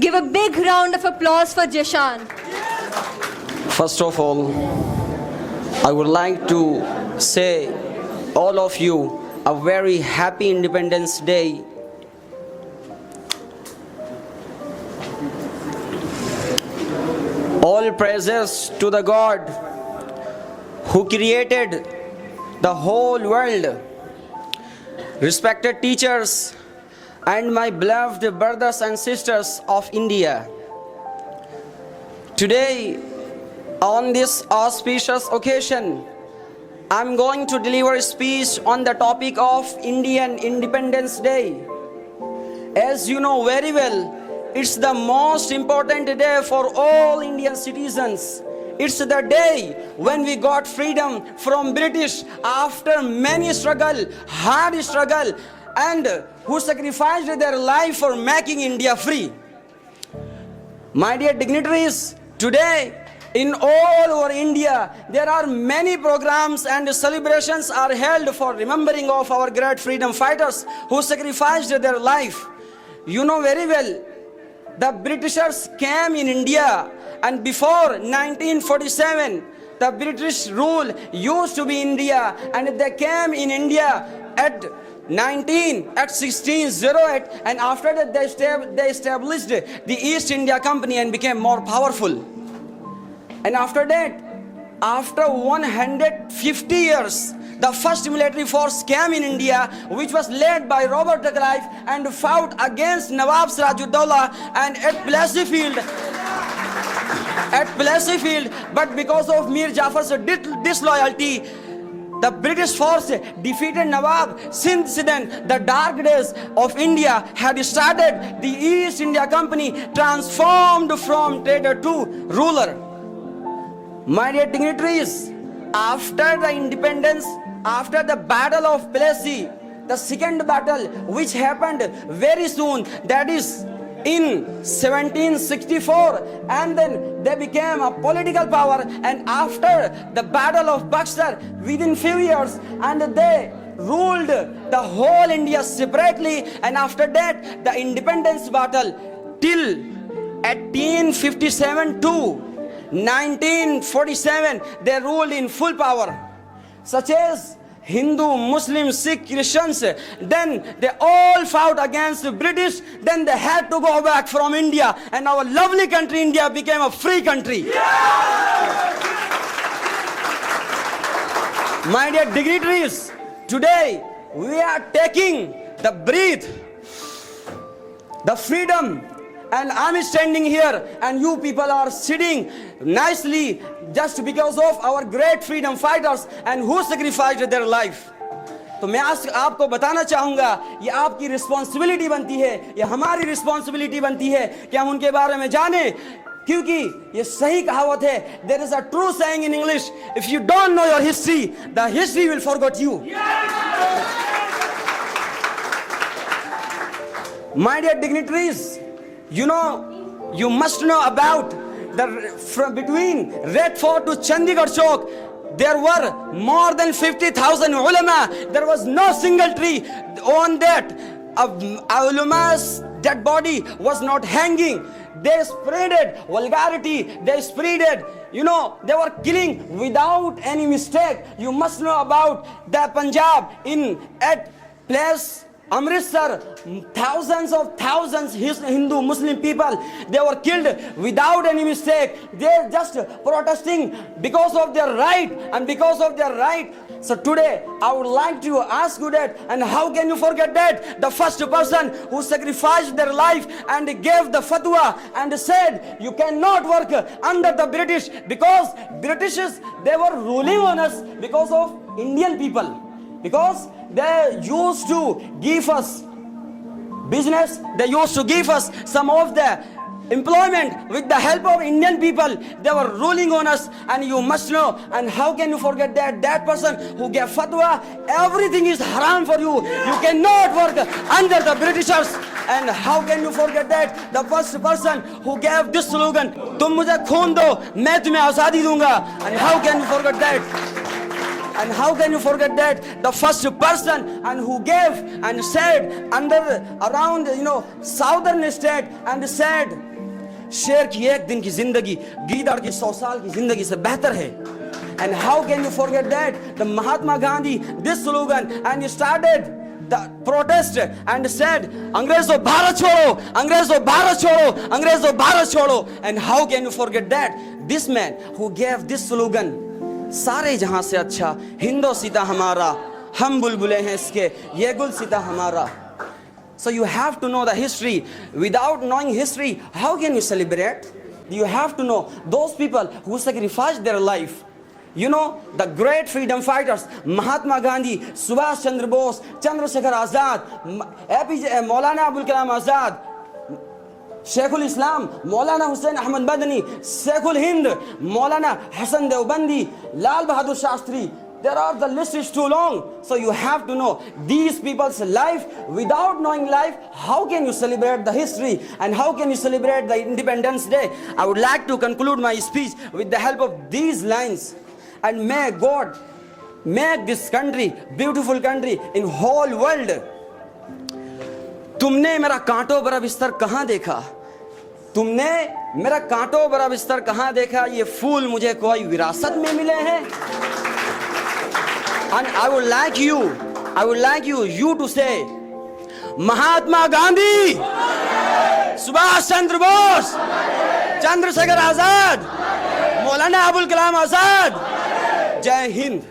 Give a big round of applause for Jishan. First of all, I would like to say all of you a very happy Independence Day. All praises to the God who created the whole world. Respected teachers and my beloved brothers and sisters of India. Today, on this auspicious occasion, I'm going to deliver a speech on the topic of Indian Independence Day. As you know very well, it's the most important day for all Indian citizens. It's the day when we got freedom from British after many struggle, hard struggle, and who sacrificed their life for making India free. My dear dignitaries, today in all over India, there are many programs and celebrations are held for remembering of our great freedom fighters who sacrificed their life. You know very well, the Britishers came in India, and before 1947, the British rule used to be India, and they came in India at 1608, and after that they established the East India Company and became more powerful. And after that, after 150 years, the first military force came in India, which was led by Robert the Clive and fought against Nawab Sirajuddaulah and at Plessy Field, but because of Mir Jafar's disloyalty, the British force defeated Nawab. Since then, the dark days of India had started. The East India Company transformed from trader to ruler. My dear dignitaries, after the independence, after the Battle of Plassey, the second battle which happened very soon, that is in 1764, and then they became a political power, and after the Battle of Buxar, within few years, and they ruled the whole India separately, and after that the independence battle till 1857 to 1947, they ruled in full power, such as Hindu, Muslim, Sikh, Christians. Then they all fought against the British. Then they had to go back from India, and our lovely country India became a free country. My dear dignitaries, today we are taking the breath, the freedom, and I'm standing here and you people are sitting nicely just because of our great freedom fighters and who sacrificed their life. तो मैं आज आपको बताना चाहूँगा, ये आपकी responsibility बनती है, ये हमारी रिस्पॉन्सिबिलिटी बनती है कि हम उनके बारे में जानें, क्योंकि ये सही कहावत है. There is a true saying in English, if you don't know your history, the history will forget you. My dear dignitaries, you know, you must know about between Red Fort to Chandigarh Chowk, there were more than 50,000 ulama. There was no single tree on that. Ulama's dead body was not hanging. They spreaded vulgarity. They spreaded, you know, they were killing without any mistake. You must know about the Punjab at place Amritsar, thousands of thousands Hindu Muslim people, they were killed without any mistake. They're just protesting because of their right and because of their right. So today I would like to ask you that, and how can you forget that? The first person who sacrificed their life and gave the fatwa and said you cannot work under the British, because Britishes, they were ruling on us because of Indian people. Because they used to give us business, they used to give us some of the employment with the help of Indian people. They were ruling on us, and you must know, and how can you forget that person who gave fatwa, everything is haram for you, you cannot work under the Britishers. And how can you forget that? The first person who gave this slogan, तुम मुझे खून दो मैं तुम्हें आज़ादी दूंगा. And how can you forget that? And how can you forget that? The first person and who gave and said around southern state and said शेर की एक दिन की जिंदगी गीदड़ की 100 साल की जिंदगी से बेहतर है. And how can you forget that? The Mahatma Gandhi, this slogan, and he started the protest and said, Angrezo Bharat Chhoro, Angrezo Bharat Chhoro, Angrezo Bharat Chhoro. And how can you forget that? This man who gave this slogan, सारे जहां से अच्छा Hindu Sita हमारा, हम बुलबुले हैं इसके, ये गुल सीता हमारा. So you have to know the history. Without knowing history, how can you celebrate? You have to know those people who sacrificed their life. You know, the great freedom fighters, Mahatma Gandhi, Subhash Chandra Bose, Chandrasekhar Azad, APJ, Maulana Abul Kalam Azad, Sheikhul Islam, Maulana Hussain Ahmad Madani, Sheikhul Hind, Maulana Hassan Deobandi, Lal Bahadur Shastri. The list is too long. So you have to know these people's life. Without knowing life, how can you celebrate the history? And how can you celebrate the Independence Day? I would like to conclude my speech with the help of these lines. And may God make this country, beautiful country in whole world. तुमने मेरा कांटों भरा बिस्तर कहाँ देखा? तुमने मेरा कांटों भरा बिस्तर कहाँ देखा? ये फूल मुझे कोई विरासत में मिले हैं? And I would like you to say, Mahatma Gandhi, Subhash Chandra Bose, Chandrasekhar Azad, Maulana Abul Kalam Azad, Jai Hind.